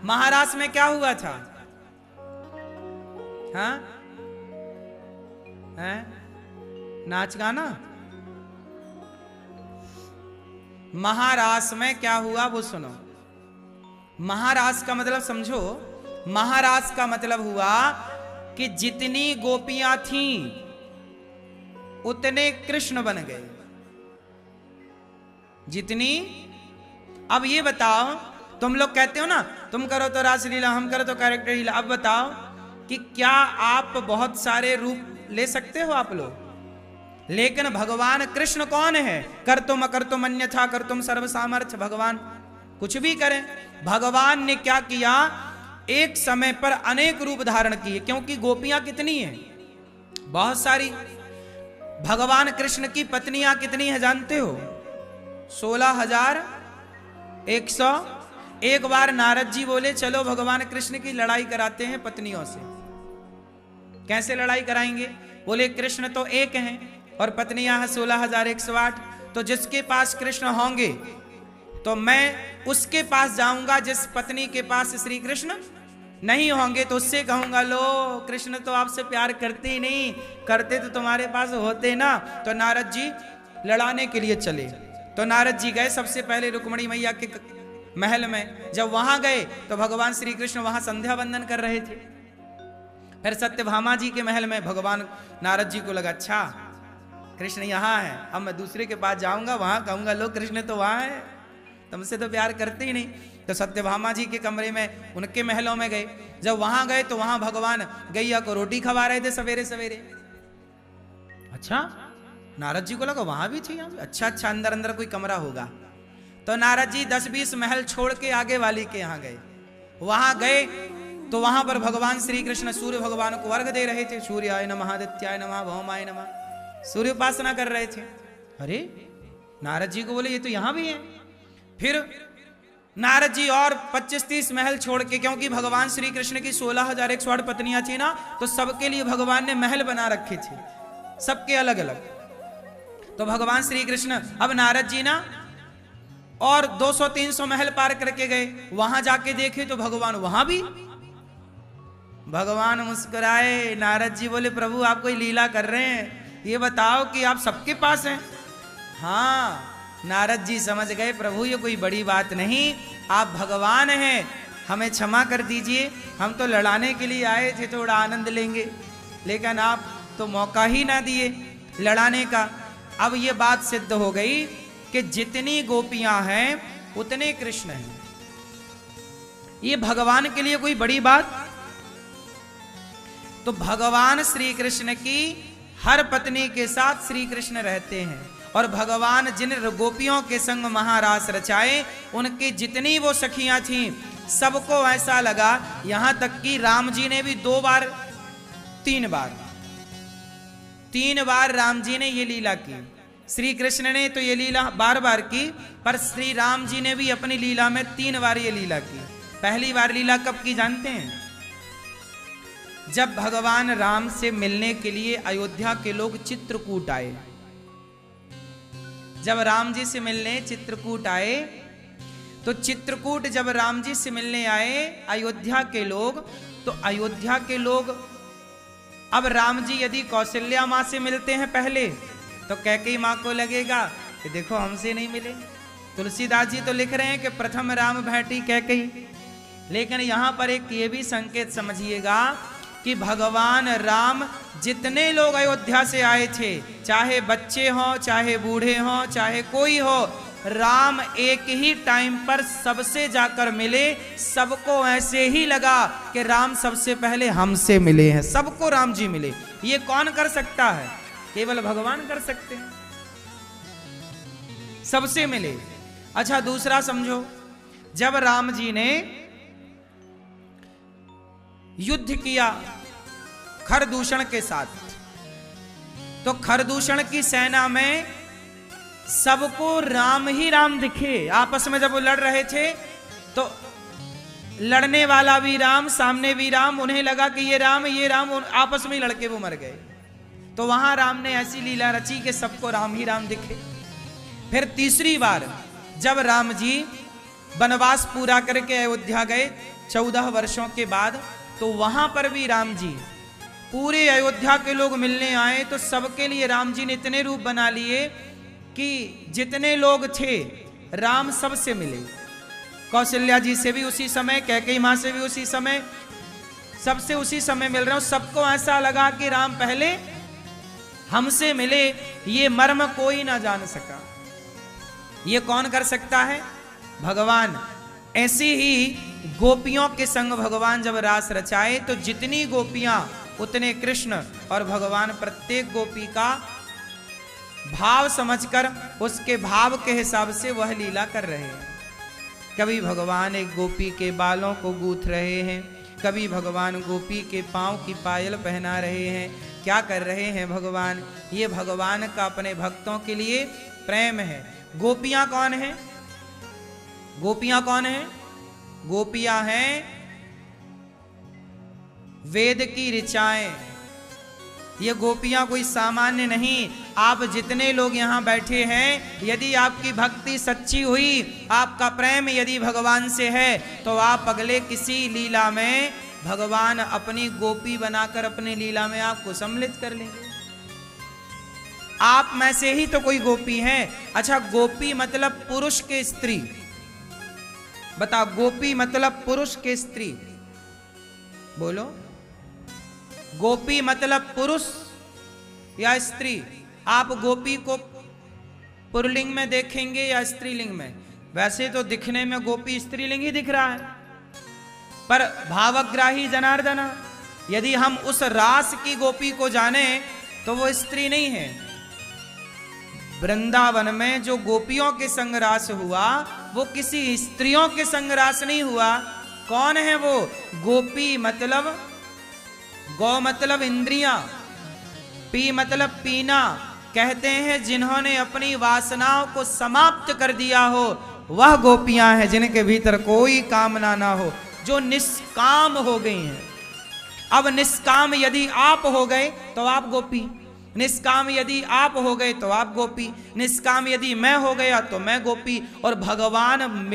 महारास में क्या हुआ था? हाँ, हैं? नाच गाना। महारास में क्या हुआ वो सुनो। महारास का मतलब समझो। महारास का मतलब हुआ कि जितनी गोपियां थीं उतने कृष्ण बन गए। जितनी, अब ये बताओ, तुम लोग कहते हो ना तुम करो तो रासलीला, हम करो तो कैरेक्टर लीला। अब बताओ कि क्या आप बहुत सारे रूप ले सकते हो आप लोग? लेकिन भगवान कृष्ण कौन है? कर्तुम अकर्तुम अन्यथा कर्तुम सर्व सामर्थ्य। भगवान कुछ भी करें। भगवान ने क्या किया? एक समय पर अनेक रूप धारण किए, क्योंकि गोपियां कितनी हैं? बहुत सारी। भगवान कृष्ण की पत्नियां कितनी है जानते हो? 16,100। एक बार नारद जी बोले चलो भगवान कृष्ण की लड़ाई कराते हैं पत्नियों से। कैसे लड़ाई कराएंगे? बोले कृष्ण तो एक हैं और पत्नियां हैं 16,108। तो जिसके पास कृष्ण होंगे तो मैं उसके पास जाऊंगा, जिस पत्नी के पास श्री कृष्ण नहीं होंगे तो उससे कहूंगा लो कृष्ण तो आपसे प्यार करते ही नहीं, करते तो तुम्हारे पास होते ना। तो नारद जी लड़ाने के लिए चले। तो नारद जी गए सबसे पहले रुक्मणी मैया के महल में। जब वहां गए तो भगवान श्री कृष्ण वहां संध्या वंदन कर रहे थे। फिर सत्यभामा जी के महल में भगवान नारद जी को लगा अच्छा कृष्ण यहाँ है, अब मैं दूसरे के पास जाऊंगा, वहां कहूंगा लो कृष्ण तो वहां है, तुमसे तो प्यार करते ही नहीं। तो सत्यभामा जी के कमरे में, उनके महलों में गए। जब वहां गए तो वहां भगवान गैया को रोटी खवा रहे थे सवेरे सवेरे। अच्छा, नारद जी को लगा वहां भी थी यहाँ भी। अच्छा अच्छा, अंदर अंदर कोई कमरा होगा। तो नारद जी 10-20 महल छोड़ के आगे वाली के यहाँ गए। वहां गए तो वहां पर भगवान श्री कृष्ण सूर्य भगवान को अर्घ दे रहे थे। सूर्याय नमः, आदित्याय नमः, भौमाय नमः, सूर्य उपासना कर रहे थे। अरे नारद जी को बोले ये तो यहां भी है। फिर नारद जी और 25-30 महल छोड़ के, क्योंकि भगवान श्री कृष्ण की 16,108 पत्नियां थी ना, तो सबके लिए भगवान ने महल बना रखे थे, सबके अलग अलग। तो भगवान श्री कृष्ण, अब नारद जी ना और 200-300 महल पार करके गए। वहां जाके देखे तो भगवान वहां भी। भगवान मुस्कुराए। नारद जी बोले प्रभु आप कोई लीला कर रहे हैं, ये बताओ कि आप सबके पास हैं? हाँ। नारद जी समझ गए प्रभु ये कोई बड़ी बात नहीं, आप भगवान हैं, हमें क्षमा कर दीजिए, हम तो लड़ाने के लिए आए थे, थोड़ा आनंद लेंगे, लेकिन आप तो मौका ही ना दिए लड़ाने का। अब ये बात सिद्ध हो गई कि जितनी गोपियां हैं उतने कृष्ण हैं। ये भगवान के लिए कोई बड़ी बात? तो भगवान श्री कृष्ण की हर पत्नी के साथ श्री कृष्ण रहते हैं। और भगवान जिन गोपियों के संग महारास रचाए, उनकी जितनी वो सखियां थीं, सबको ऐसा लगा, यहां तक कि राम जी ने भी 2 बार 3 बार राम जी ने ये लीला की। श्री कृष्ण ने तो ये लीला बार बार की, पर श्री राम जी ने भी अपनी लीला में 3 बार ये लीला की। पहली बार लीला कब की जानते हैं? जब भगवान राम से मिलने के लिए अयोध्या के लोग चित्रकूट आए। जब राम जी से मिलने चित्रकूट आए, तो चित्रकूट जब राम जी से मिलने आए अयोध्या के लोग, तो अयोध्या के लोग, अब राम जी यदि कौशल्या माँ से मिलते हैं पहले, तो कैकेयी माँ को लगेगा कि देखो हमसे नहीं मिले। तुलसीदास जी तो लिख रहे हैं कि प्रथम राम भेंटी कैकेयी। लेकिन यहां पर एक ये भी संकेत समझिएगा कि भगवान राम जितने लोग अयोध्या से आए थे, चाहे बच्चे हों, चाहे बूढ़े हों, चाहे कोई हो, राम एक ही टाइम पर सबसे जाकर मिले। सबको ऐसे ही लगा कि राम सबसे पहले हमसे मिले हैं, सबको राम जी मिले। ये कौन कर सकता है? केवल भगवान कर सकते हैं, सबसे मिले। अच्छा दूसरा समझो, जब राम जी ने युद्ध किया खरदूषण के साथ, तो खरदूषण की सेना में सबको राम ही राम दिखे। आपस में जब वो लड़ रहे थे तो लड़ने वाला भी राम, सामने भी राम, उन्हें लगा कि ये राम, आपस में लड़के वो मर गए। तो वहां राम ने ऐसी लीला रची कि सबको राम ही राम दिखे। फिर तीसरी बार जब राम जी वनवास पूरा करके अयोध्या गए, 14 वर्षों के बाद, तो वहां पर भी राम जी, पूरे अयोध्या के लोग मिलने आए तो सबके लिए राम जी ने इतने रूप बना लिए कि जितने लोग थे राम सबसे मिले। कौशल्या जी से भी उसी समय, कैकेयी मां से भी उसी समय, सबसे उसी समय मिल रहे हो। सबको ऐसा लगा कि राम पहले हमसे मिले, ये मर्म कोई ना जान सका। ये कौन कर सकता है? भगवान। ऐसी ही गोपियों के संग भगवान जब रास रचाए तो जितनी गोपियां उतने कृष्ण, और भगवान प्रत्येक गोपी का भाव समझकर उसके भाव के हिसाब से वह लीला कर रहे हैं। कभी भगवान एक गोपी के बालों को गूंथ रहे हैं, कभी भगवान गोपी के पांव की पायल पहना रहे हैं। क्या कर रहे हैं भगवान? ये भगवान का अपने भक्तों के लिए प्रेम है। गोपियां कौन है? गोपियां कौन है? गोपियां हैं वेद की ऋचाएं। ये गोपियां कोई सामान्य नहीं। आप जितने लोग यहां बैठे हैं, यदि आपकी भक्ति सच्ची हुई, आपका प्रेम यदि भगवान से है, तो आप अगले किसी लीला में भगवान अपनी गोपी बनाकर अपनी लीला में आपको सम्मिलित कर लेंगे। आप में से ही तो कोई गोपी है। अच्छा, गोपी मतलब पुरुष के स्त्री। बताओ, गोपी मतलब पुरुष के स्त्री। बोलो, गोपी मतलब पुरुष या स्त्री? आप गोपी को पुल्लिंग में देखेंगे या स्त्रीलिंग में? वैसे तो दिखने में गोपी स्त्रीलिंग ही दिख रहा है, पर भावग्राही जनार्दन, यदि हम उस रास की गोपी को जाने तो वो स्त्री नहीं है। वृंदावन में जो गोपियों के संग रास हुआ वो किसी स्त्रियों के संग रास नहीं हुआ। कौन है वो? गोपी मतलब गौ मतलब इंद्रियां, पी मतलब पीना। कहते हैं जिन्होंने अपनी वासनाओं को समाप्त कर दिया हो वह गोपियां हैं, जिनके भीतर कोई कामना ना हो, जो निष्काम हो गई हैं। अब निष्काम यदि आप हो गए तो आप गोपी, निष्काम यदि आप हो गए तो आप गोपी, निष्काम यदि मैं हो गया तो मैं गोपी। और भगवान